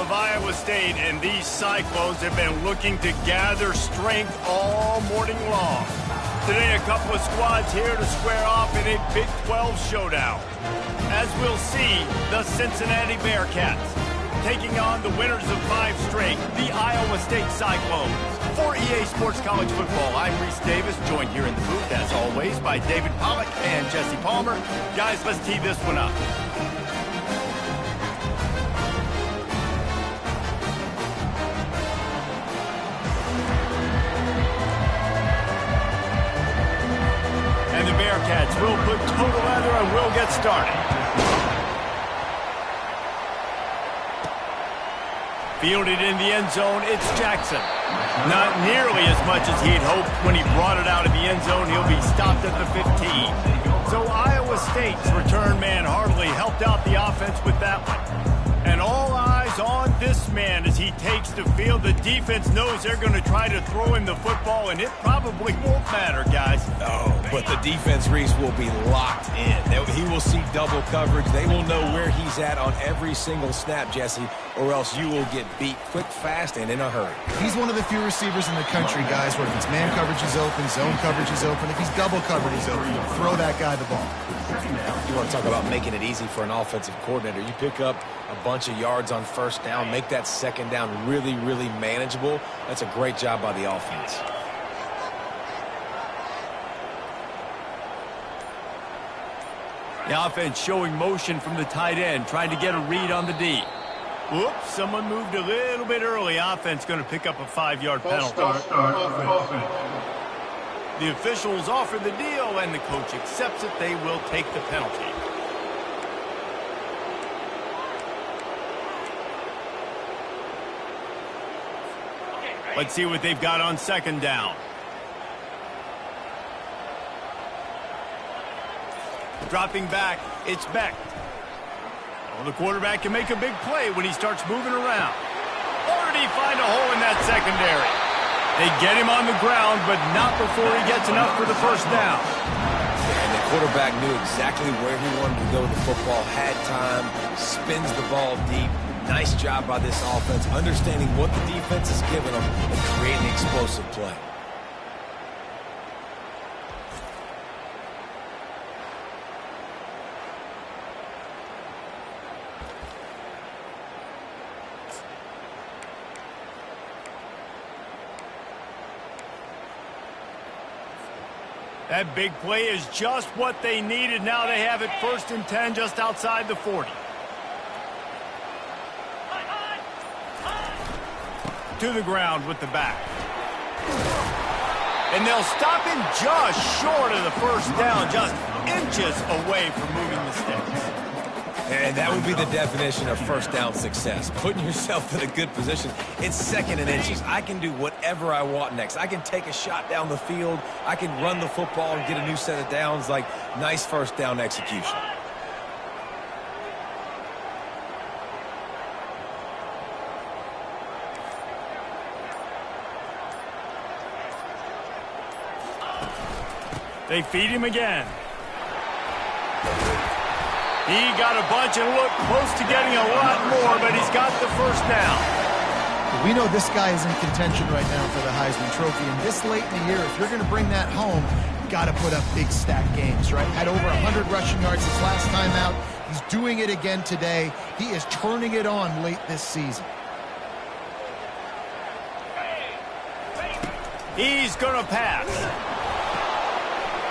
of Iowa State, and these Cyclones have been looking to gather strength all morning long. Today, a couple of squads here to square off in a Big 12 showdown. As we'll see, the Cincinnati Bearcats taking on the winners of 5 straight, the Iowa State Cyclones. For EA Sports College Football, I'm Reese Davis, joined here in the booth, as always, by David Pollack and Jesse Palmer. Guys, let's tee this one up. And the Bearcats will put total leather and we'll get started. Fielded in the end zone, it's Jackson. Not nearly as much as he'd hoped when he brought it out of the end zone. He'll be stopped at the 15. So Iowa State's return man hardly helped out the offense with that one. And all eyes on this man as he takes the field. The defense knows they're going to try to throw him the football, and it probably won't matter, guys. Oh, but the defense, Reese, will be locked in. He will see double coverage. They will know where he's at on every single snap, Jesse, or else you will get beat quick, fast, and in a hurry. He's one of the few receivers in the country, guys, where if it's man coverage is open, zone coverage is open. If he's double covered, he's open. Throw that guy the ball. You want to talk about making it easy for an offensive coordinator. You pick up a bunch of yards on first down, make that second down really, really manageable. That's a great job by the offense. The offense showing motion from the tight end, trying to get a read on the D. Whoops, someone moved a little bit early. Offense going to pick up a 5-yard penalty. The officials offer the deal, and the coach accepts it. They will take the penalty. Let's see what they've got on second down. Dropping back, it's Beck. Well, the quarterback can make a big play when he starts moving around. Or did he find a hole in that secondary? They get him on the ground, but not before he gets enough for the first down. And the quarterback knew exactly where he wanted to go with the football, had time, spins the ball deep. Nice job by this offense, understanding what the defense is giving them and creating explosive play. That big play is just what they needed. Now they have it 1st and 10 just outside the 40. To the ground with the back. And they'll stop him just short of the first down, just inches away from moving the sticks. And that would be the definition of first down success. Putting yourself in a good position. It's 2nd and inches. I can do whatever I want next. I can take a shot down the field. I can run the football and get a new set of downs. Like, nice first down execution. They feed him again. He got a bunch and looked close to getting a lot more, but he's got the first down. We know this guy is in contention right now for the Heisman Trophy, and this late in the year, if you're going to bring that home, you got to put up big stack games, right? Had over 100 rushing yards his last time out. He's doing it again today. He is turning it on late this season. He's going to pass.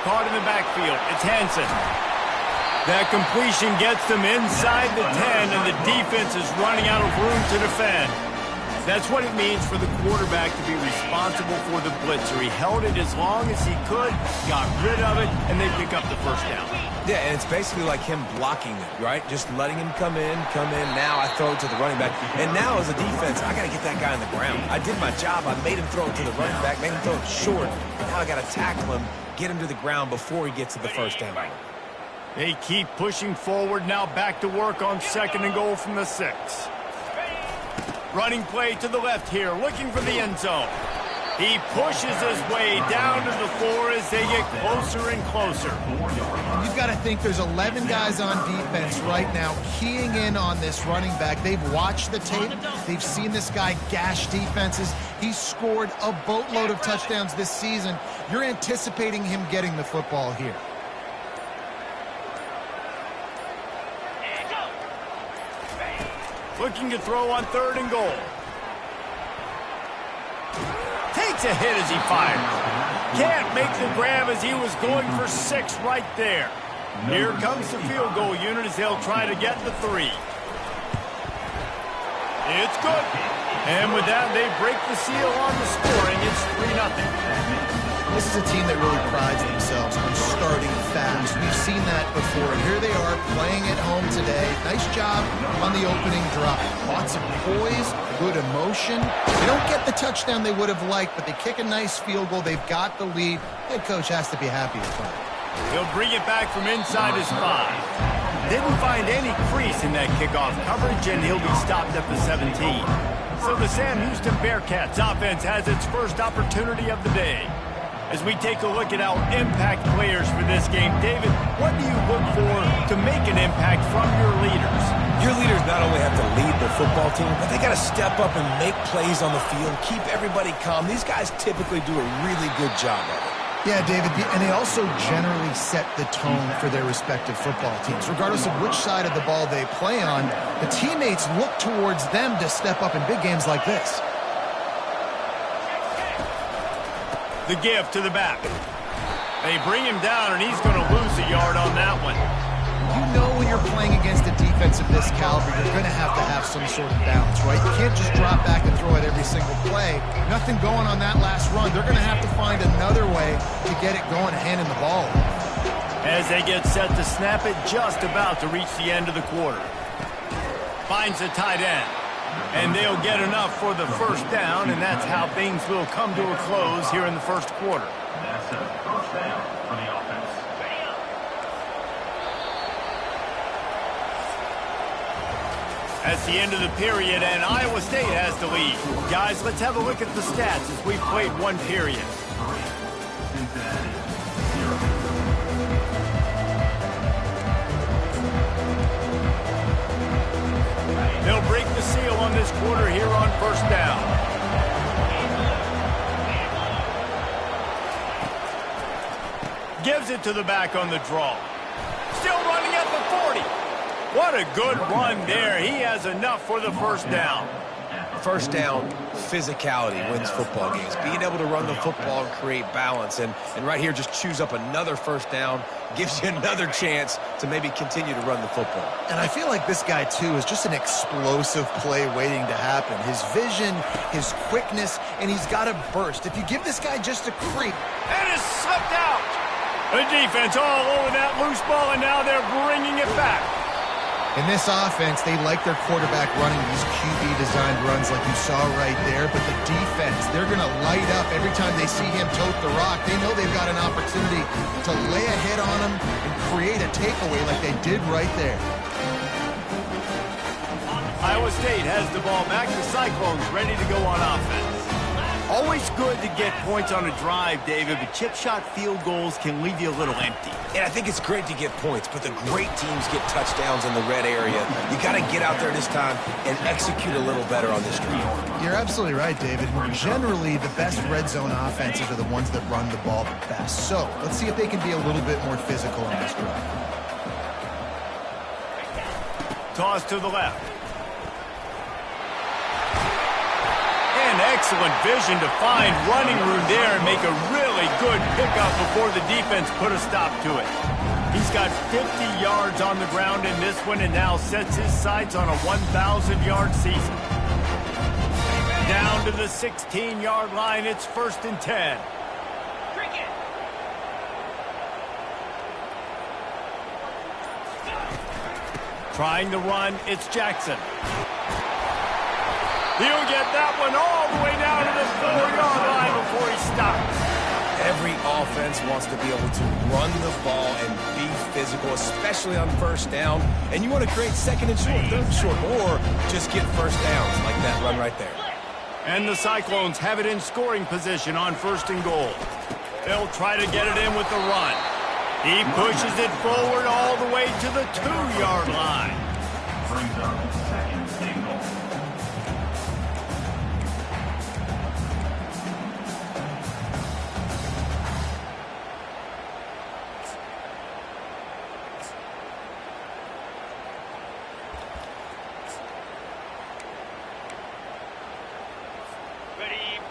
Caught in the backfield. It's Hansen. That completion gets them inside the 10, and the defense is running out of room to defend. That's what it means for the quarterback to be responsible for the blitzer. He held it as long as he could, got rid of it, and they pick up the first down. Yeah, and it's basically like him blocking it, right? Just letting him come in. Now I throw it to the running back. And now as a defense, I got to get that guy on the ground. I did my job. I made him throw it to the running back, made him throw it short. Now I got to tackle him, get him to the ground before he gets to the first down. They keep pushing forward, now back to work on 2nd and goal from the 6. Running play to the left here, looking for the end zone. He pushes his way down to the floor as they get closer and closer. You've got to think there's 11 guys on defense right now keying in on this running back. They've watched the tape. They've seen this guy gash defenses. He's scored a boatload of touchdowns this season. You're anticipating him getting the football here. Looking to throw on 3rd and goal. Takes a hit as he fires. Can't make the grab as he was going for 6 right there. Here comes the field goal unit as they'll try to get the 3. It's good. And with that, they break the seal on the scoring. It's 3-0. This is a team that really prides themselves on starting fast. We've seen that before, and here they are playing at home today. Nice job on the opening drive. Lots of poise, good emotion. They don't get the touchdown they would have liked, but they kick a nice field goal. They've got the lead. Head coach has to be happy with that. He'll bring it back from inside his 5. Didn't find any crease in that kickoff coverage, and he'll be stopped at the 17. So the Sam Houston Bearcats offense has its first opportunity of the day. As we take a look at our impact players for this game, David, what do you look for to make an impact from your leaders? Your leaders not only have to lead the football team, but they got to step up and make plays on the field, keep everybody calm. These guys typically do a really good job of it. Yeah, David, and they also generally set the tone for their respective football teams. Regardless of which side of the ball they play on, the teammates look towards them to step up in big games like this. The give to the back. They bring him down, and he's going to lose a yard on that one. You know when you're playing against a defense of this caliber, you're going to have some sort of balance, right? You can't just drop back and throw it every single play. Nothing going on that last run. They're going to have to find another way to get it going, handing the ball. As they get set to snap it, just about to reach the end of the quarter. Finds a tight end. And they'll get enough for the first down, and that's how things will come to a close here in the first quarter. That's a first down for the offense. That's the end of the period, and Iowa State has the lead. Guys, let's have a look at the stats as we've played one period. They'll break the seal on this quarter here on first down. Gives it to the back on the draw. Still running at the 40. What a good run there. He has enough for the first down. First down, physicality wins football games. Being able to run the football and create balance. And right here, just choose up another first down, gives you another chance to maybe continue to run the football. And I feel like this guy, too, is just an explosive play waiting to happen. His vision, his quickness, and he's got a burst. If you give this guy just a creep. And it's slipped out. The defense all over that loose ball, and now they're bringing it back. In this offense, they like their quarterback running these QB-designed runs like you saw right there, but the defense, they're going to light up every time they see him tote the rock. They know they've got an opportunity to lay a hit on him and create a takeaway like they did right there. Iowa State has the ball back. The Cyclones ready to go on offense. Always good to get points on a drive, David, but chip shot field goals can leave you a little empty. And I think it's great to get points, but the great teams get touchdowns in the red area. You got to get out there this time and execute a little better on this drive. You're absolutely right, David. Generally, the best red zone offenses are the ones that run the ball the best. So let's see if they can be a little bit more physical on this drive. Toss to the left. And excellent vision to find running room there and make a really good pickup before the defense put a stop to it. He's got 50 yards on the ground in this one and now sets his sights on a 1,000-yard season. Down to the 16-yard line, it's 1st and 10. Trying to run, it's Jackson. He'll get that one all the way down to the 4-yard line before he stops. Every offense wants to be able to run the ball and be physical, especially on first down. And you want to create 2nd and short, 3rd and short, or just get first downs like that run right there. And the Cyclones have it in scoring position on 1st and goal. They'll try to get it in with the run. He pushes it forward all the way to the 2-yard line. Brings up 2nd and goal.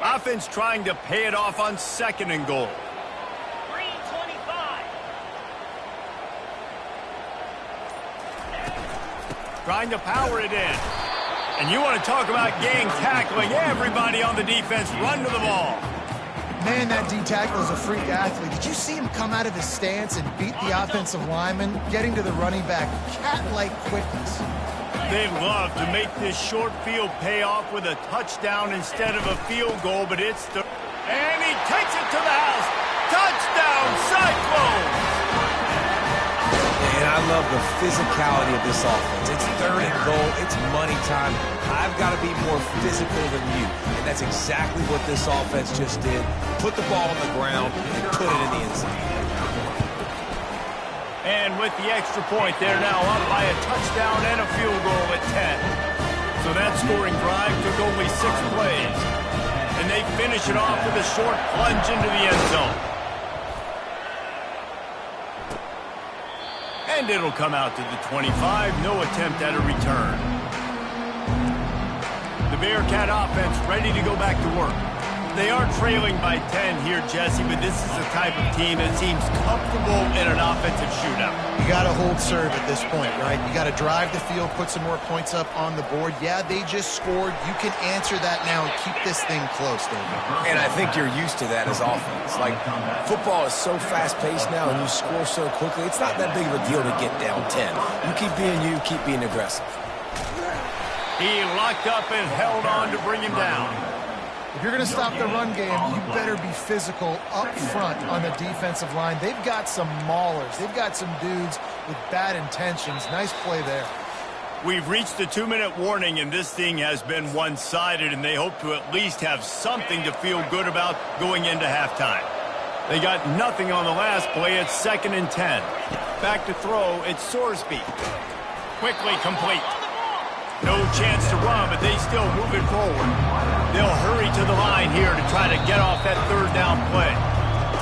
Offense trying to pay it off on 2nd and goal. 3:25. Trying to power it in. And you want to talk about gang tackling. Everybody on the defense run to the ball. Man, that D-tackle is a freak athlete. Did you see him come out of his stance and beat the offensive lineman, getting to the running back? Cat-like quickness. They love to make this short field pay off with a touchdown instead of a field goal, but it's the... And he takes it to the house. Touchdown, Cyclones! And I love the physicality of this offense. It's 3rd and goal. It's money time. I've got to be more physical than you. And that's exactly what this offense just did. Put the ball on the ground and put it in the end zone. And with the extra point, they're now up by a touchdown and a field goal at 10. So that scoring drive took only 6 plays. And they finish it off with a short plunge into the end zone. And it'll come out to the 25. No attempt at a return. The Bearcat offense ready to go back to work. They are trailing by 10 here, Jesse, but this is the type of team that seems comfortable in an offensive shootout. You got to hold serve at this point, right? You got to drive the field, put some more points up on the board. Yeah, they just scored. You can answer that now and keep this thing close, David. And I think you're used to that as offense. Like, football is so fast-paced now and you score so quickly, it's not that big of a deal to get down 10. You keep being you, keep being aggressive. He locked up and held on to bring him down. If you're going to stop the run game, you better be physical up front on the defensive line. They've got some maulers. They've got some dudes with bad intentions. Nice play there. We've reached the 2-minute warning, and this thing has been one-sided, and they hope to at least have something to feel good about going into halftime. They got nothing on the last play. It's 2nd and 10. Back to throw. It's Sorsby. Quickly complete. No chance to run, but they still move it forward. They'll hurry to the line here to try to get off that 3rd down play.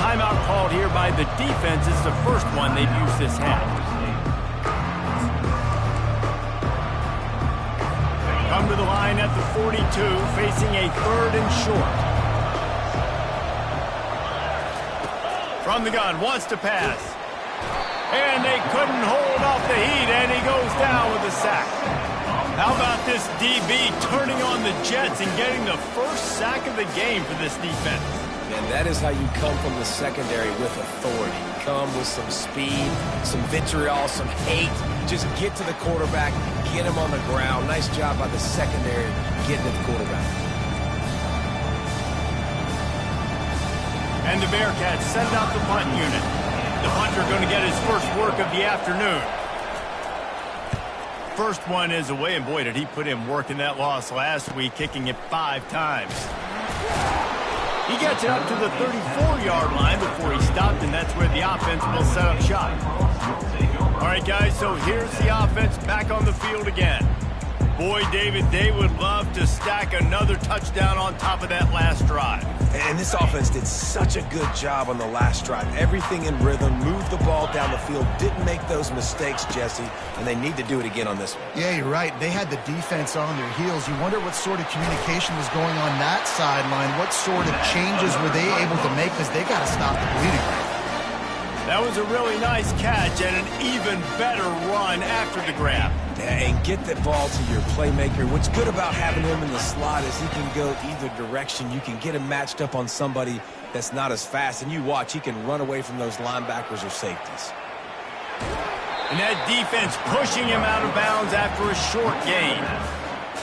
Timeout called here by the defense. It's the first one they've used this half. Come to the line at the 42, facing a 3rd and short. From the gun, wants to pass. And they couldn't hold off the heat, and he goes down with a sack. How about this DB turning on the Jets and getting the first sack of the game for this defense? And that is how you come from the secondary with authority. Come with some speed, some vitriol, some hate. Just get to the quarterback, get him on the ground. Nice job by the secondary getting to the quarterback. And the Bearcats send out the punt unit. The punter going to get his first work of the afternoon. First one is away, and boy, did he put in work in that loss last week, kicking it 5 times. He gets it up to the 34-yard line before he stopped, and that's where the offense will set up shop. All right, guys, so here's the offense back on the field again. Boy, David, they would love to stack another touchdown on top of that last drive. And this offense did such a good job on the last drive. Everything in rhythm, moved the ball down the field, didn't make those mistakes, Jesse, and they need to do it again on this one. Yeah, you're right. They had the defense on their heels. You wonder what sort of communication was going on that sideline. What sort of changes were they able to make, because they got to stop the bleeding. That was a really nice catch and an even better run after the grab. And get the ball to your playmaker. What's good about having him in the slot is he can go either direction. You can get him matched up on somebody that's not as fast, and you watch, he can run away from those linebackers or safeties. And that defense pushing him out of bounds after a short gain.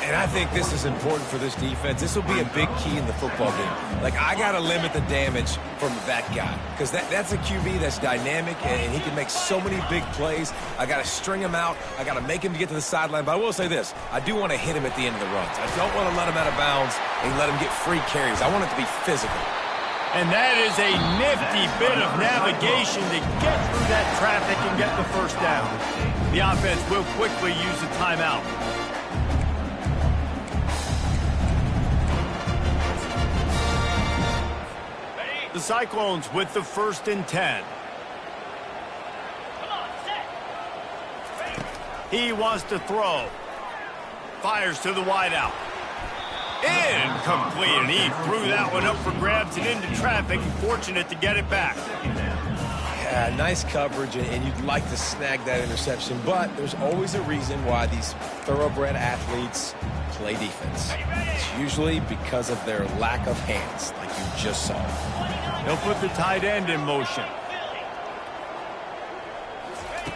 And I think this is important for this defense. This will be a big key in the football game. Like, I got to limit the damage from that guy because that's a QB that's dynamic, and he can make so many big plays. I got to string him out. I got to make him get to the sideline. But I will say this. I do want to hit him at the end of the runs. I don't want to let him out of bounds and let him get free carries. I want it to be physical. And that is a nifty bit of navigation to get through that traffic and get the first down. The offense will quickly use a timeout. The Cyclones with the 1st and 10. He wants to throw. Fires to the wideout. Incomplete, and he threw that one up for grabs and into traffic. Fortunate to get it back. Yeah, nice coverage, and you'd like to snag that interception, but there's always a reason why these thoroughbred athletes play defense. It's usually because of their lack of hands, like you just saw. They'll put the tight end in motion.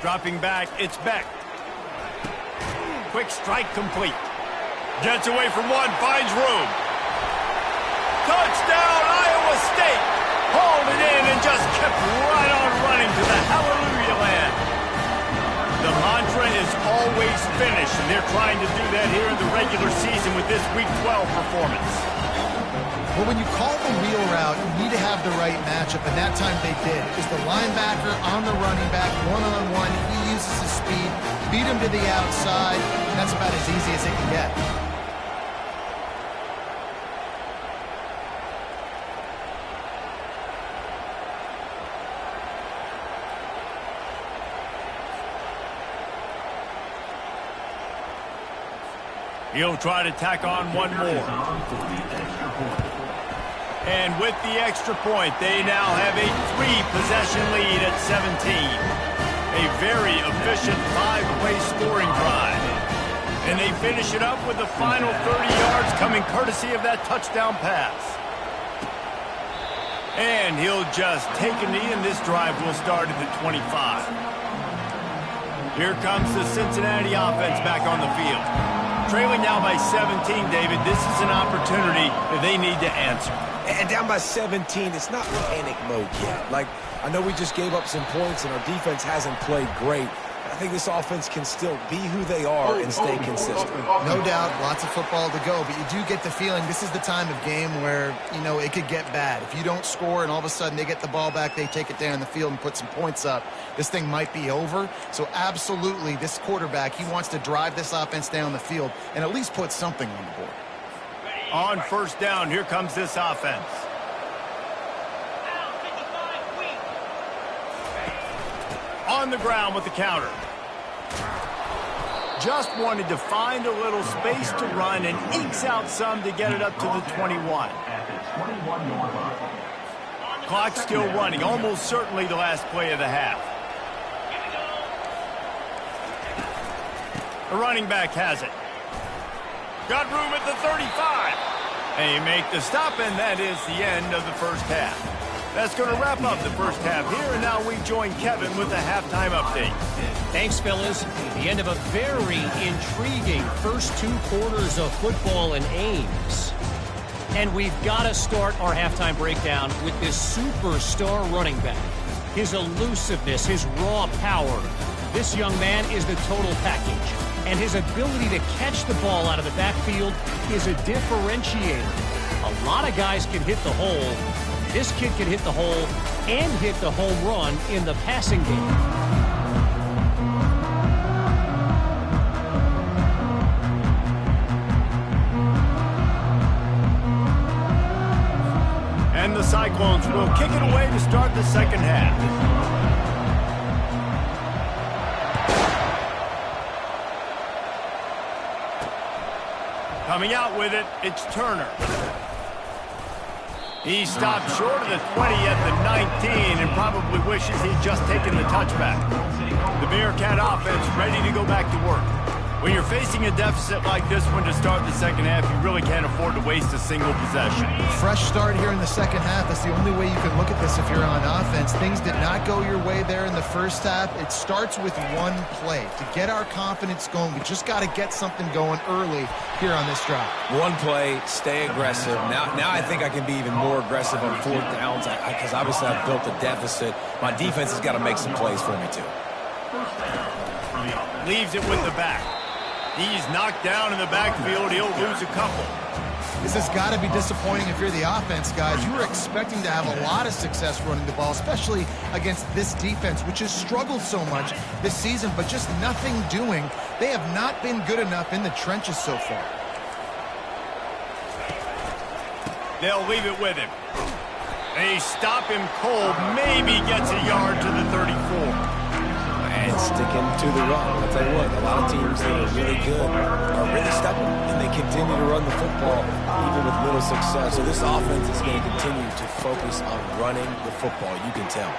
Dropping back, it's Beck. Quick strike complete. Gets away from one, finds room. Touchdown, Iowa State! Hauled it in and just kept right on running to the hallelujah land. The mantra is always finish, and they're trying to do that here in the regular season with this Week 12 performance. Well, when you call the wheel route, you need to have the right matchup, and that time they did. Is the linebacker on the running back, one-on-one. He uses his speed, beat him to the outside, and that's about as easy as it can get. He'll try to tack on one more. And with the extra point, they now have a 3-possession lead at 17. A very efficient 5-play scoring drive. And they finish it up with the final 30 yards coming courtesy of that touchdown pass. And he'll just take a knee, and this drive will start at the 25. Here comes the Cincinnati offense back on the field. Trailing now by 17, David. This is an opportunity that they need to answer. And down by 17, it's not panic mode yet. Like, I know we just gave up some points and our defense hasn't played great. I think this offense can still be who they are and stay consistent. No doubt, lots of football to go, but you do get the feeling this is the time of game where, you know, it could get bad. If you don't score and all of a sudden they get the ball back, they take it down the field and put some points up, this thing might be over. So absolutely, this quarterback, he wants to drive this offense down the field and at least put something on the board. On 1st down, here comes this offense. On the ground with the counter. Just wanted to find a little space to run and ekes out some to get it up to the 21. Clock still running, almost certainly the last play of the half. The running back has it. Got room at the 35. And you make the stop, and that is the end of the first half. That's going to wrap up the first half here, and now we join Kevin with the halftime update. Thanks, fellas. The end of a very intriguing first 2 quarters of football in Ames. And we've got to start our halftime breakdown with this superstar running back. His elusiveness, his raw power. This young man is the total package. And his ability to catch the ball out of the backfield is a differentiator. A lot of guys can hit the hole. This kid can hit the hole and hit the home run in the passing game. And the Cyclones will kick it away to start the second half. Coming out with it, it's Turner. He stopped short of the 20 at the 19 and probably wishes he'd just taken the touchback. The Bearcat offense ready to go back to work. When you're facing a deficit like this one to start the second half, you really can't afford to waste a single possession. Fresh start here in the second half. That's the only way you can look at this if you're on offense. Things did not go your way there in the first half. It starts with one play. To get our confidence going, we just got to get something going early here on this drive. One play, stay aggressive. Now I think I can be even more aggressive on fourth downs because obviously I've built a deficit. My defense has got to make some plays for me too. Leaves it with the back. He's knocked down in the backfield. He'll lose a couple. This has got to be disappointing if you're the offense, guys. You were expecting to have a lot of success running the ball, especially against this defense, which has struggled so much this season, but just nothing doing. They have not been good enough in the trenches so far. They'll leave it with him. They stop him cold. Maybe gets a yard to the 34. And sticking to the run. I'll tell you what, a lot of teams that are really good are really stubborn, and they continue to run the football even with little success. So this offense is going to continue to focus on running the football. You can tell.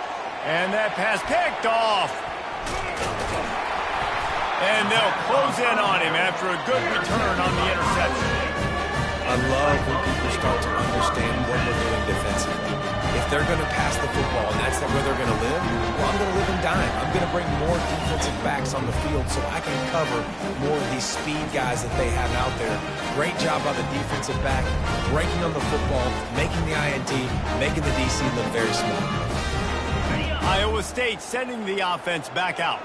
And that pass picked off. And they'll close in on him after a good return on the interception. I love when people start to understand what we're doing defensively. If they're going to pass the football and that's where they're going to live, well, I'm going to live and dime. I'm going to bring more defensive backs on the field so I can cover more of these speed guys that they have out there. Great job by the defensive back, breaking on the football, making the INT, making the DC look very small. Iowa State sending the offense back out.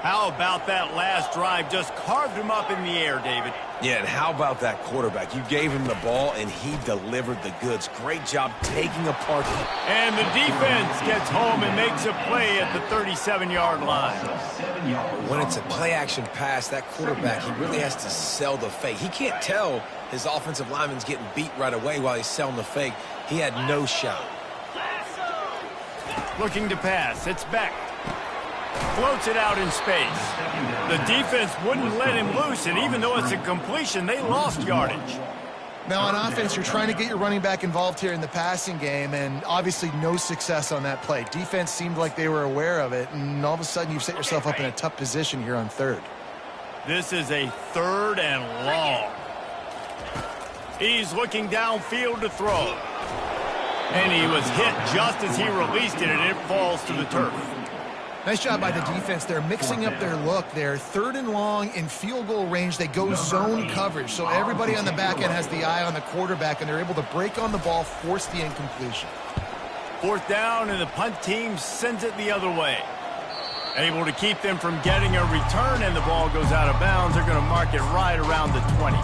How about that last drive? Just carved him up in the air, David. Yeah, and how about that quarterback? You gave him the ball, and he delivered the goods. Great job taking apart. And the defense gets home and makes a play at the 37-yard line. When it's a play-action pass, that quarterback, he really has to sell the fake. He can't tell his offensive lineman's getting beat right away while he's selling the fake. He had no shot. Looking to pass. It's Beck. Floats it out in space. The defense wouldn't let him loose, and even though it's a completion, they lost yardage. Now on offense, you're trying to get your running back involved here in the passing game, and obviously no success on that play. Defense seemed like they were aware of it, and all of a sudden you've set yourself up in a tough position here on third. This is a 3rd and long. He's looking downfield to throw. And he was hit just as he released it, and it falls to the turf. Nice job by the defense. They're mixing up their look. They're 3rd and long in field goal range. They go zone coverage. So everybody on the back end has the eye on the quarterback, and they're able to break on the ball, force the incompletion. 4th down, and the punt team sends it the other way. Able to keep them from getting a return, and the ball goes out of bounds. They're going to mark it right around the 20.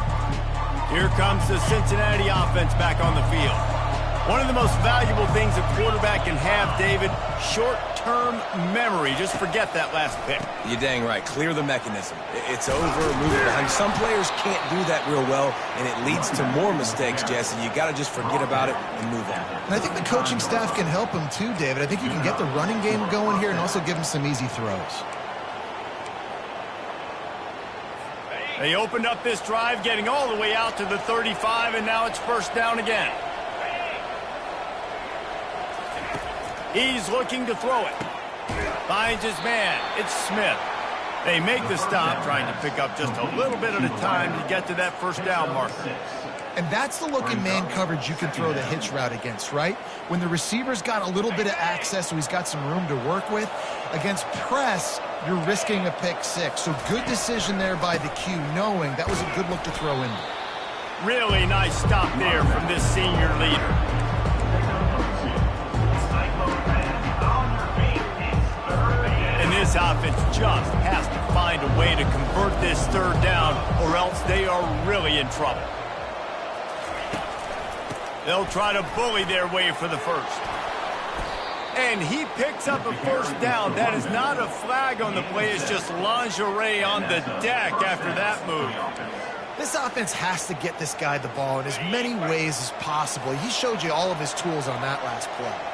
Here comes the Cincinnati offense back on the field. One of the most valuable things a quarterback can have, David, short-term memory. Just forget that last pick. You're dang right. Clear the mechanism. It's over, move it behind. Some players can't do that real well, and it leads to more mistakes, Jesse. You got to just forget about it and move on. And I think the coaching staff can help him too, David. I think you can get the running game going here and also give him some easy throws. They opened up this drive, getting all the way out to the 35, and now it's 1st down again. He's looking to throw it. Finds his man. It's Smith. They make the stop, trying to pick up just a little bit at a time to get to that 1st down marker. And that's the look in man coverage you can throw the hitch route against, right? When the receiver's got a little bit of access, so he's got some room to work with. Against press, you're risking a pick 6. So good decision there by the Q, knowing that was a good look to throw in. Really nice stop there from this senior leader. This offense just has to find a way to convert this 3rd down, or else they are really in trouble. They'll try to bully their way for the 1st. And he picks up a 1st down. That is not a flag on the play. It's just lingerie on the deck after that move. This offense has to get this guy the ball in as many ways as possible. He showed you all of his tools on that last play.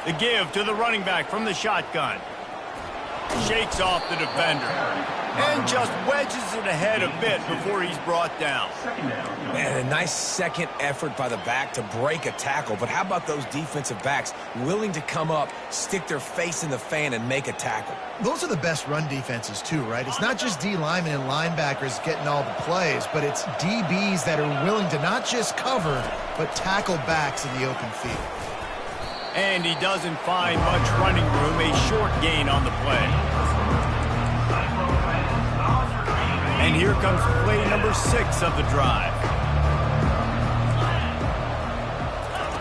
The give to the running back from the shotgun. Shakes off the defender. and just wedges it ahead a bit before he's brought down. Man, a nice second effort by the back to break a tackle. But how about those defensive backs willing to come up, stick their face in the fan, and make a tackle? Those are the best run defenses too, right? It's not just D linemen and linebackers getting all the plays, but it's DBs that are willing to not just cover, but tackle backs in the open field. And he doesn't find much running room, a short gain on the play. And here comes play number 6 of the drive.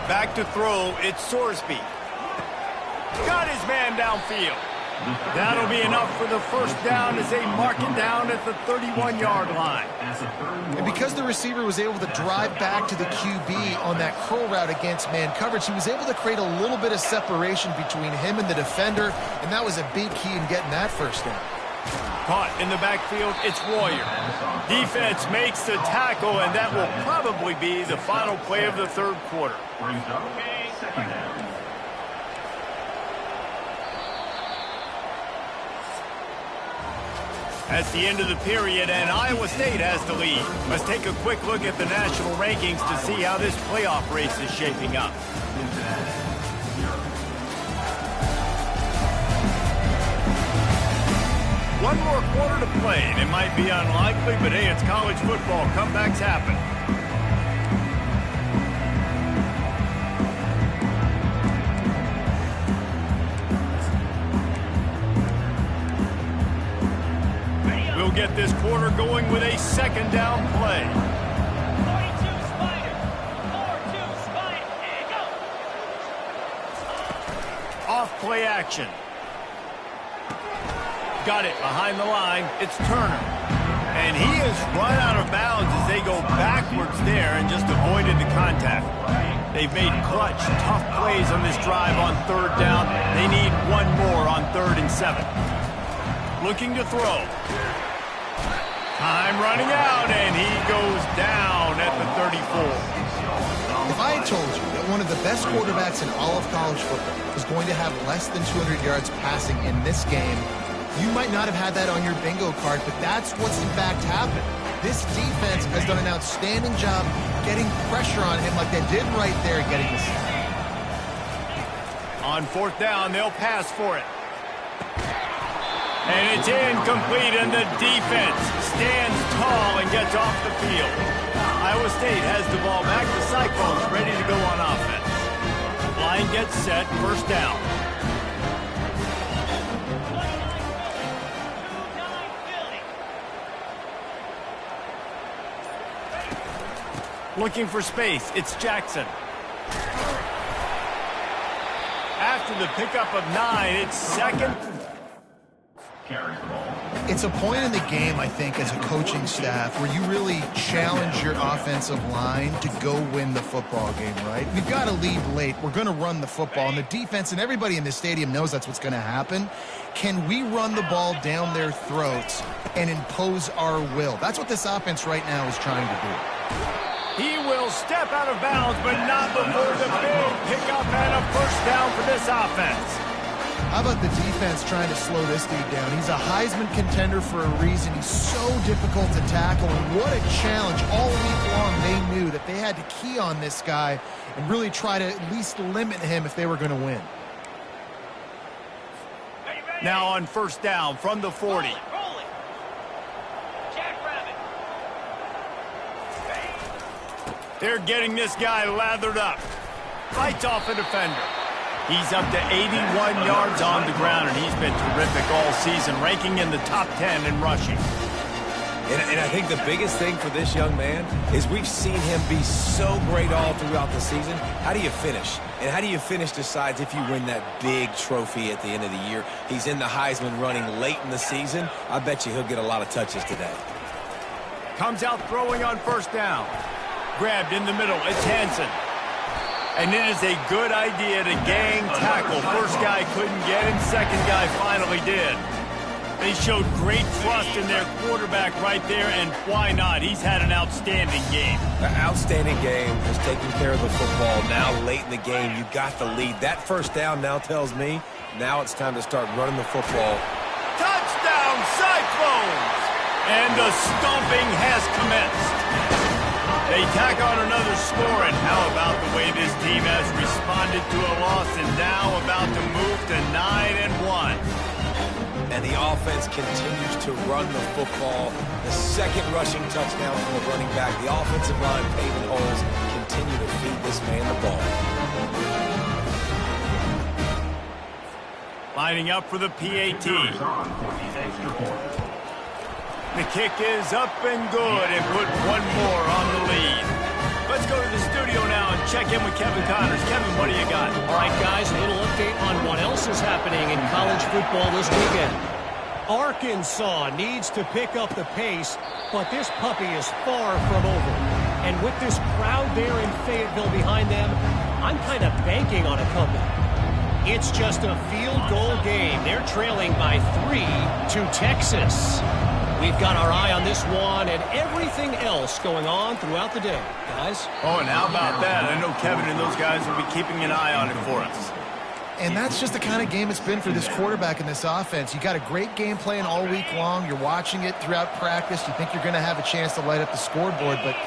Back to throw, it's Sorsby. Got his man downfield. That'll be enough for the first down as they mark it down at the 31-yard line. And because the receiver was able to drive back to the QB on that curl route against man coverage, he was able to create a little bit of separation between him and the defender, and that was a big key in getting that first down. Caught in the backfield, it's Royer. Defense makes the tackle, and that will probably be the final play of the third quarter. Second down. That's the end of the period, and Iowa State has the lead. Let's take a quick look at the national rankings to see how this playoff race is shaping up. One more quarter to play, and it might be unlikely, but hey, it's college football. Comebacks happen. We'll get this quarter going with a second down play. 42 Spider. 4-2 Spider. There you go. Off play action. Got it behind the line. It's Turner. And he has run out of bounds as they go backwards there and just avoided the contact. They've made clutch, tough plays on this drive on third down. They need one more on 3rd and 7. Looking to throw. Time running out, and he goes down at the 34. If I had told you that one of the best quarterbacks in all of college football was going to have less than 200 yards passing in this game, you might not have had that on your bingo card, but that's what's in fact happened. This defense has done an outstanding job getting pressure on him like they did right there, getting the sack. On 4th down, they'll pass for it. And it's incomplete, and the defense stands tall and gets off the field. Iowa State has the ball back. The Cyclones ready to go on offense. Line gets set, first down. Looking for space, it's Jackson. After the pickup of 9, it's second. It's a point in the game, I think, as a coaching staff where you really challenge your offensive line to go win the football game, right? We've got to lead late. We're going to run the football, and the defense and everybody in the stadium knows that's what's going to happen. Can we run the ball down their throats and impose our will? That's what this offense right now is trying to do. He will step out of bounds, but not before the big pickup and a first down for this offense. How about the defense trying to slow this dude down? He's a Heisman contender for a reason. He's so difficult to tackle, and what a challenge. All week long, they knew that they had to key on this guy and really try to at least limit him if they were going to win. Now on first down from the 40. They're getting this guy lathered up. Fights off a defender. He's up to 81 yards on the ground, and he's been terrific all season, ranking in the top 10 in rushing. And I think the biggest thing for this young man is we've seen him be so great all throughout the season. How do you finish? And how do you finish decides if you win that big trophy at the end of the year. He's in the Heisman running late in the season. I bet you he'll get a lot of touches today. Comes out throwing on first down. Grabbed in the middle, it's Hansen. And it is a good idea to gang tackle. First guy couldn't get him, second guy finally did. They showed great trust in their quarterback right there, and why not? He's had an outstanding game. An outstanding game, just taking care of the football. Now late in the game, you got the lead. That first down now tells me now it's time to start running the football. Touchdown, Cyclones! close. And the stomping has commenced. They tack on another score, and how about the way this team has responded to a loss and now about to move to 9-1. And the offense continues to run the football. The second rushing touchdown from the running back. The offensive line paving holes continue to feed this man the ball. Lining up for the PAT. The kick is up and good and put one more on the lead. Let's go to the studio now and check in with Kevin Connors. Kevin, what do you got? All right, guys, a little update on what else is happening in college football this weekend. Arkansas needs to pick up the pace, but this puppy is far from over. And with this crowd there in Fayetteville behind them, I'm kind of banking on a comeback. It's just a field goal game. They're trailing by 3 to Texas. We've got our eye on this one and everything else going on throughout the day, guys. Oh, and how about that? I know Kevin and those guys will be keeping an eye on it for us. And that's just the kind of game it's been for this quarterback and this offense. You got a great game plan all week long. You're watching it throughout practice. You think you're going to have a chance to light up the scoreboard, but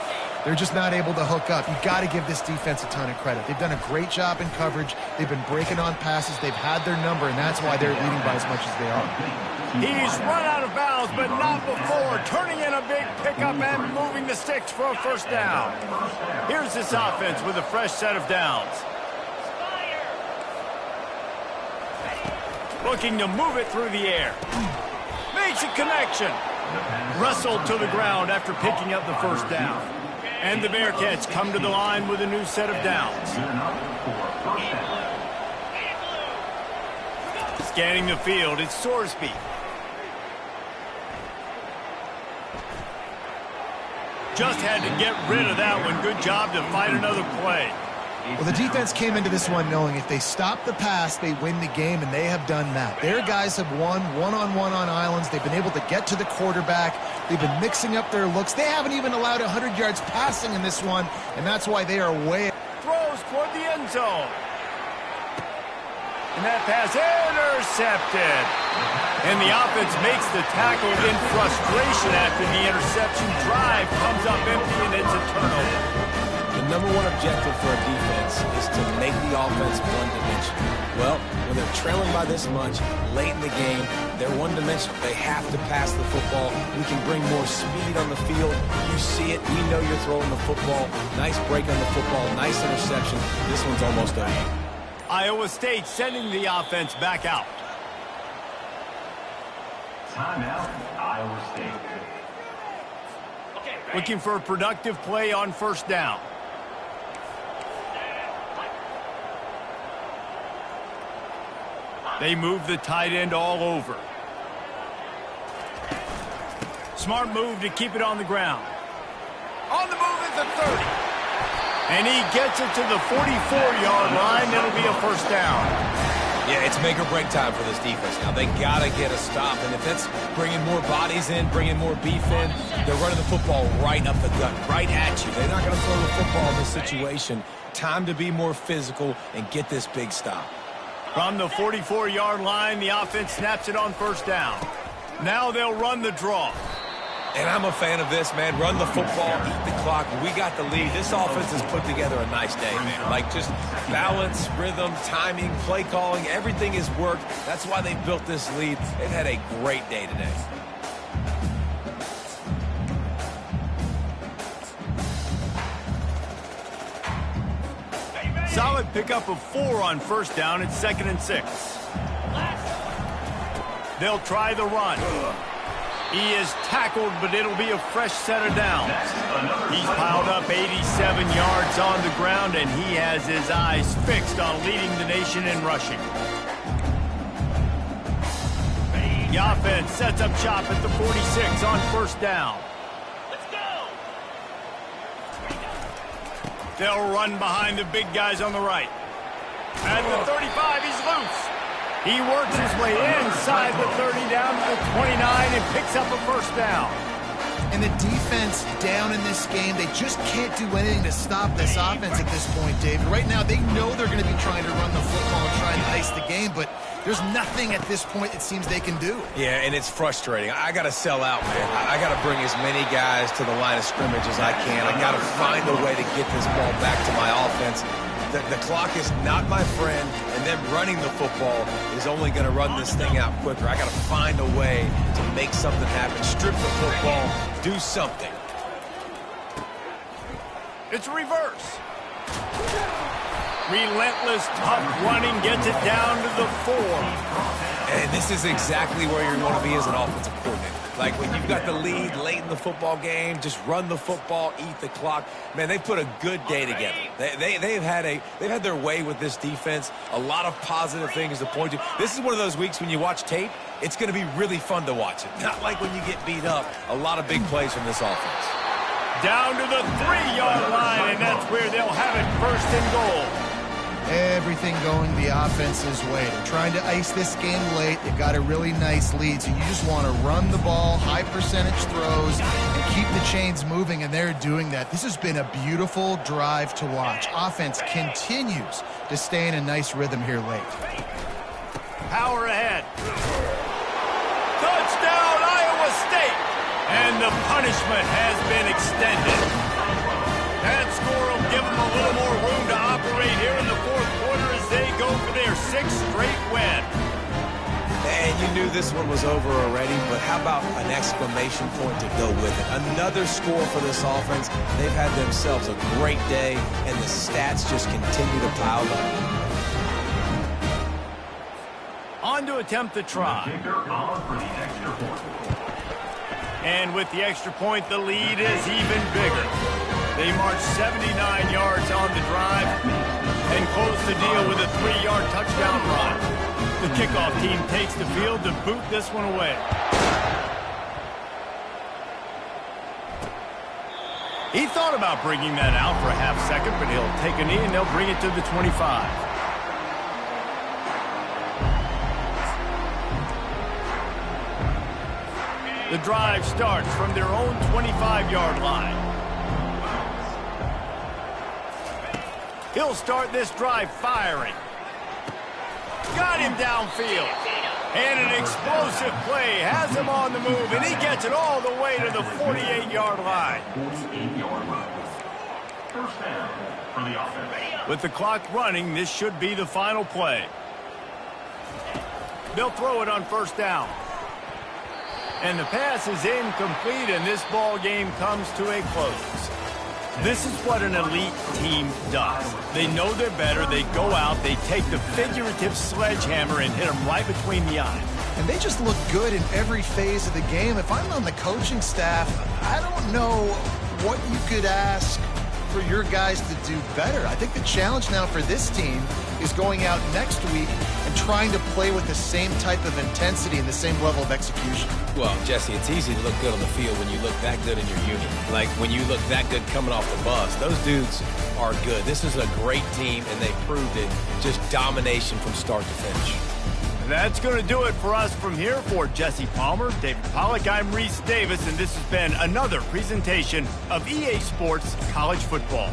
they're just not able to hook up. You've got to give this defense a ton of credit. They've done a great job in coverage. They've been breaking on passes. They've had their number, and that's why they're leading by as much as they are. He's run out of bounds, but not before. Turning in a big pickup and moving the sticks for a first down. Here's this offense with a fresh set of downs. Looking to move it through the air. Makes a connection. Wrestled to the ground after picking up the first down. And the Bearcats come to the line with a new set of downs. Scanning the field, it's Sorsby. Just had to get rid of that one. Good job to fight another play. Well, the defense came into this one knowing if they stop the pass, they win the game, and they have done that. Their guys have won one-on-one on islands. They've been able to get to the quarterback. They've been mixing up their looks. They haven't even allowed 100 yards passing in this one, and that's why they are way... Throws toward the end zone. And that pass intercepted. And the offense makes the tackle in frustration after the interception. Drive comes up empty, and it's a turnover. The number one objective for a defense is to make the offense one-dimensional. Well, when they're trailing by this much, late in the game, they're one-dimensional. They have to pass the football. We can bring more speed on the field. You see it. We know you're throwing the football. Nice break on the football. Nice interception. This one's almost over. Iowa State sending the offense back out. Timeout, Iowa State. Looking for a productive play on first down. They move the tight end all over. Smart move to keep it on the ground. On the move is the 30. And he gets it to the 44-yard line. It'll be a first down. Yeah, it's make or break time for this defense now. They got to get a stop, and if that's bringing more bodies in, bringing more beef in, they're running the football right up the gut, right at you. They're not going to throw the football in this situation. Time to be more physical and get this big stop. From the 44-yard line, the offense snaps it on first down. Now they'll run the draw. And I'm a fan of this, man. Run the football, eat the clock. We got the lead. This offense has put together a nice day, man. Like just balance, rhythm, timing, play calling, everything has worked. That's why they built this lead. They've had a great day today. Solid pickup of 4 on first down. It's 2nd and 6. They'll try the run. He is tackled, but it'll be a fresh set of downs. He's piled up 87 yards on the ground, and he has his eyes fixed on leading the nation in rushing. The offense sets up shop at the 46 on first down. Let's go! They'll run behind the big guys on the right. At the 35, he's loose. He works his way inside the 30 down to the 29 and picks up a first down. And the defense down in this game, they just can't do anything to stop this offense at this point, David. Right now, they know they're going to be trying to run the football and try and ice the game, but There's nothing at this point it seems they can do. Yeah, and it's frustrating. I got to sell out, man. I got to bring as many guys to the line of scrimmage as I can. I got to find a way to get this ball back to my offense. The clock is not my friend, and them running the football is only going to run this thing out quicker. I got to find a way to make something happen. Strip the football, do something. It's reverse. Relentless, tough running gets it down to the 4. And this is exactly where you want to be as an offensive coordinator. Like when you've got the lead late in the football game, just run the football, eat the clock. Man, they've put a good day together. They've had their way with this defense. A lot of positive things to point to. This is one of those weeks when you watch tape, it's going to be really fun to watch it. Not like when you get beat up. A lot of big plays from this offense. Down to the 3-yard line, and that's where they'll have it, 1st and goal. Everything going the offense's way. They're trying to ice this game late. They've got a really nice lead, so you just want to run the ball, high percentage throws, and keep the chains moving, and they're doing that. This has been a beautiful drive to watch. Offense continues to stay in a nice rhythm here late. Power ahead. Touchdown, Iowa State! And the punishment has been extended. That score will give them a little more room to operate here in the 4th quarter as they go for their 6th straight win. And you knew this one was over already, but how about an exclamation point to go with it? Another score for this offense. They've had themselves a great day, and the stats just continue to pile up. On to attempt the try. And with the extra point, the lead is even bigger. They march 79 yards on the drive and close the deal with a 3-yard touchdown run. The kickoff team takes the field to boot this one away. He thought about bringing that out for a half second, but he'll take a knee and they'll bring it to the 25. The drive starts from their own 25-yard line. He'll start this drive firing. Got him downfield. And an explosive play has him on the move, and he gets it all the way to the 48-yard line. With the clock running, this should be the final play. They'll throw it on 1st down. And the pass is incomplete, and this ball game comes to a close. This is what an elite team does. They know they're better. They go out. They take the figurative sledgehammer and hit them right between the eyes. And they just look good in every phase of the game. If I'm on the coaching staff, I don't know what you could ask for your guys to do better. I think the challenge now for this team is going out next week and trying to play with the same type of intensity and the same level of execution. Well, Jesse, it's easy to look good on the field when you look that good in your unit. Like when you look that good coming off the bus. Those dudes are good. This is a great team, and they proved it. Just domination from start to finish. That's going to do it for us from here. For Jesse Palmer, David Pollack, I'm Reese Davis, and this has been another presentation of EA Sports College Football.